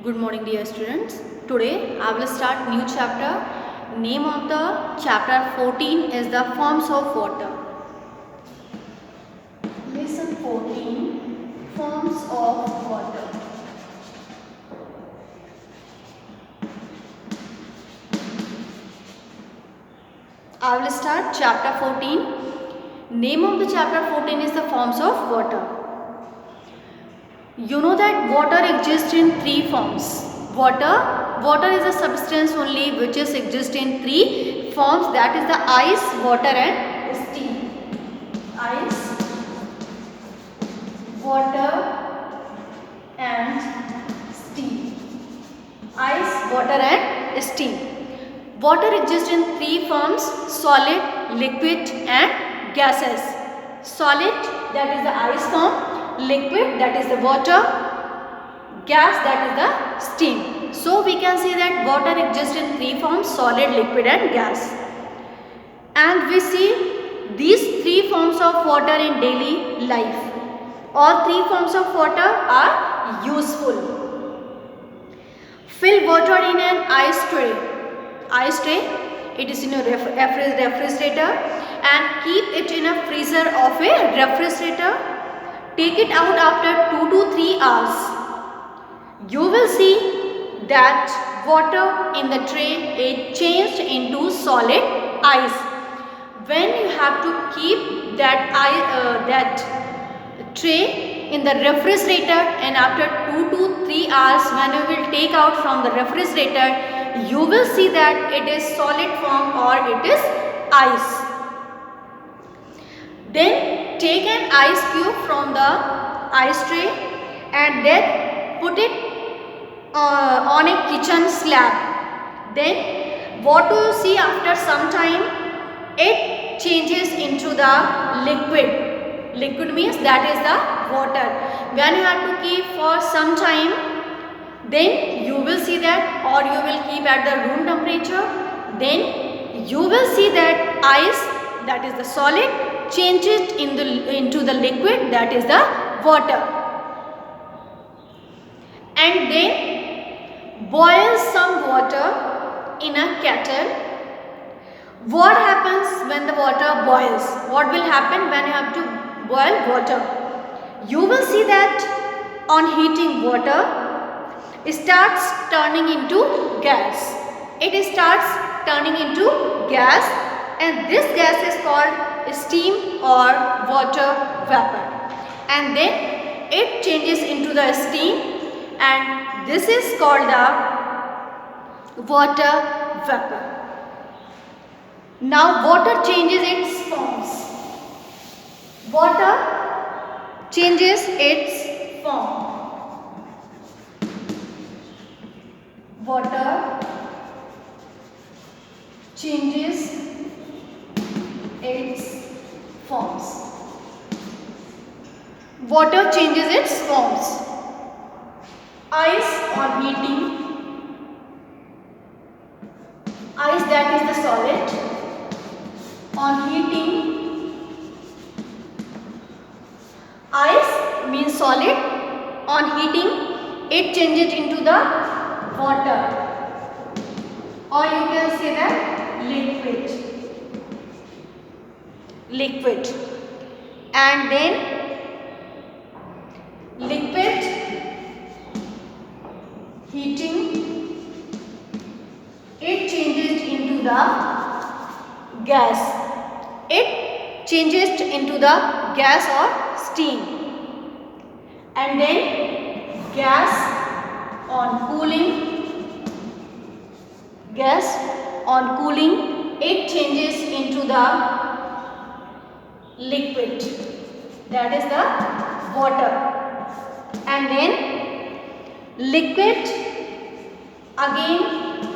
Good morning, dear students. Today I will start new chapter. Name of the chapter 14 is the forms of water. Lesson 14, forms of water. I will start chapter 14. Name of the chapter 14 is the forms of water. You know that water exists in three forms. Water is a substance only which is exist in three forms, that is the ice, water and steam. Ice, water and steam. Ice, water and steam. Water exists in three forms: solid, liquid and gases. Solid, that is the ice form. Liquid, that is the water. Gas, that is the steam. So we can see that water exists in three forms: solid, liquid and gas. And we see these three forms of water in daily life. All three forms of water are useful. Fill water in an ice tray. Ice tray, it is in a refrigerator, and keep it in a freezer of a refrigerator. Take it out after 2 to 3 hours. You will see that water in the tray is changed into solid ice. When you have to keep that tray in the refrigerator, and after 2 to 3 hours when you will take out from the refrigerator, you will see that it is solid form or it is ice. Then take an ice cube from the ice tray and then put it on a kitchen slab. Then what do you see after some time? It changes into the liquid. Liquid means that is the water. When you have to keep for some time, then you will see that, or you will keep at the room temperature, then you will see that ice, that is the solid, changes into the liquid, that is the water. And then boil some water in a kettle. What happens when the water boils? What will happen when you have to boil water? You will see that on heating water, it starts turning into gas. It starts turning into gas, and this gas is called steam or water vapor. And then it changes into the steam, and this is called the water vapor. Now water changes its forms. Water changes its form. Water changes its forms. Water changes its forms. Ice on heating. Ice, that is the solid. On heating, ice means solid. On heating, it changes into the water, or you can say that liquid. And then liquid heating, it changes into the gas. It changes into the gas or steam. And then gas on cooling, it changes into the liquid, that is the water. And then liquid again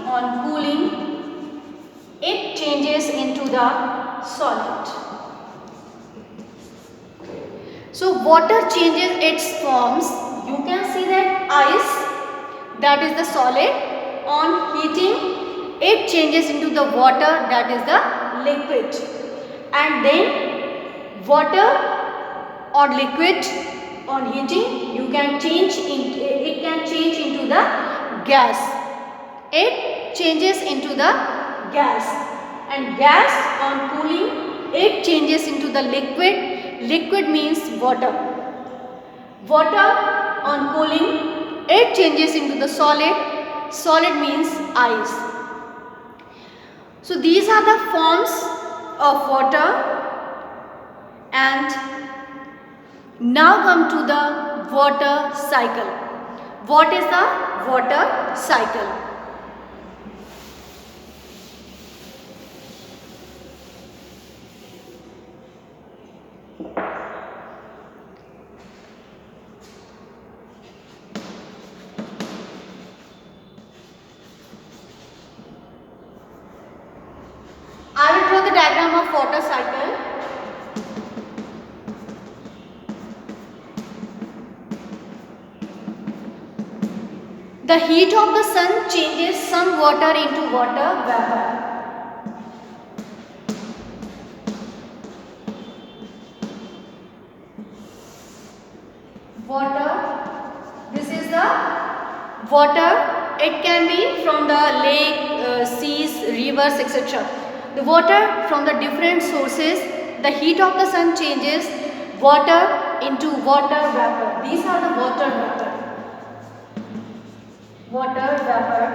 on cooling, it changes into the solid. So water changes its forms. You can see that ice, that is the solid, on heating it changes into the water, that is the liquid. And then water or liquid on heating, it can change into the gas. It changes into the gas, and gas on cooling, it changes into the liquid. Liquid means water. Water on cooling, it changes into the solid. Solid means ice. So these are the forms of water, and now come to the water cycle. What is the water cycle? I will draw the diagram of water cycle. The heat of the sun changes some water into water vapor. Water, this is the water. It can be from the lake, seas, rivers, etc. The water from the different sources, the heat of the sun changes water into water vapor. These are the water vapor. Water vapor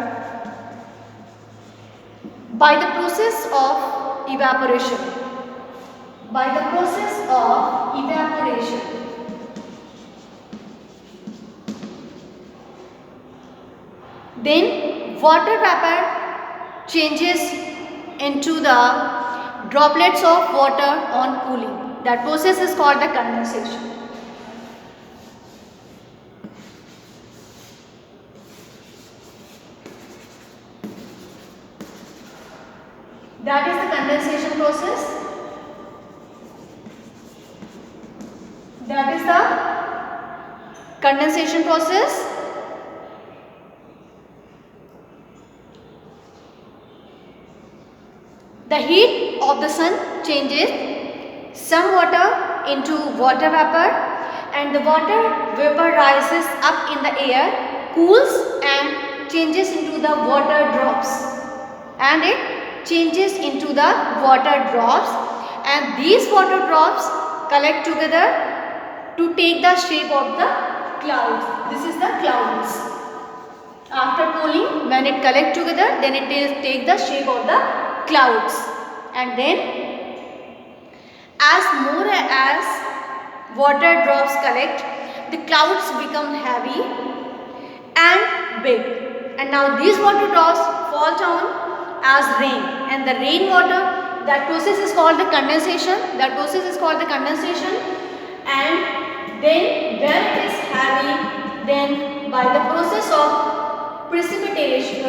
by the process of evaporation. By the process of evaporation, then water vapor changes into the droplets of water on cooling. That process is called the condensation. That is the condensation process. That is the condensation process. The heat of the sun changes some water into water vapor, and the water vapor rises up in the air, cools and changes into the water drops, and it changes into the water drops, and these water drops collect together to take the shape of the clouds. This is the clouds. After cooling, when it collect together, then it take the shape of the clouds, and then as more as water drops collect, the clouds become heavy and big, and now these water drops fall down as rain, and the rain water, that process is called the condensation. That process is called the condensation, and then when it is heavy, then by the process of precipitation,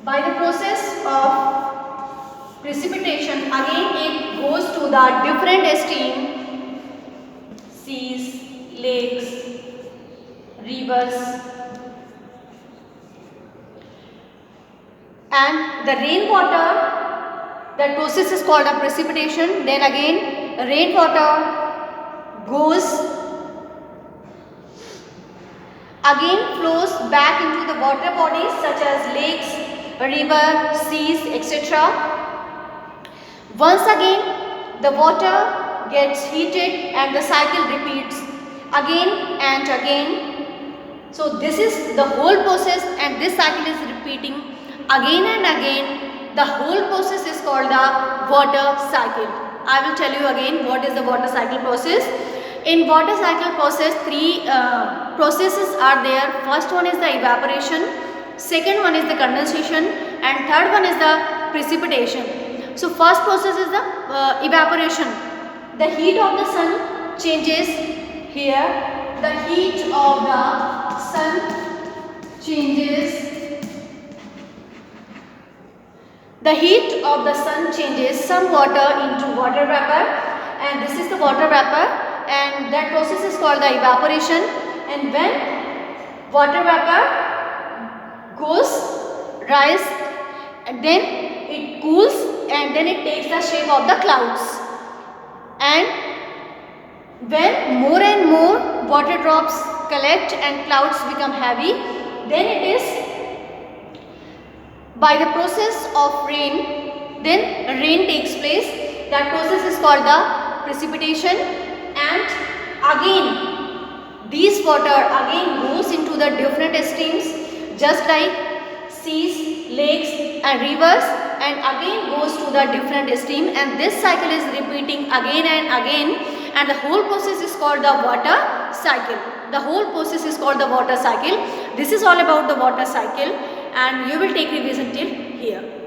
by the process of precipitation, again it goes to the different stream, seas, lakes, rivers, and the rainwater, that process is called a precipitation. Then again rainwater goes again, flows back into the water bodies such as lakes, river, seas, etc. Once again the water gets heated and the cycle repeats again and again. So this is the whole process, and this cycle is repeating again and again. The whole process is called the water cycle. I will tell you again what is the water cycle process. In water cycle process, three processes are there. First one is the evaporation, second one is the condensation, and third one is the precipitation. So first process is the evaporation. The heat of the sun changes here. The heat of the sun changes. The heat of the sun changes some water into water vapor, and this is the water vapor, and that process is called the evaporation. And when water vapor goes rise, and then it cools, and then it takes the shape of the clouds, and When more and more water drops collect and clouds become heavy, then it is by the process of rain, then rain takes place. That process is called the precipitation, and again these water again goes into the different streams, just like seas, lakes and rivers, and again goes to the different stream, and this cycle is repeating again and again, and the whole process is called the water cycle. The whole process is called the water cycle. This is all about the water cycle, and you will take revision till here.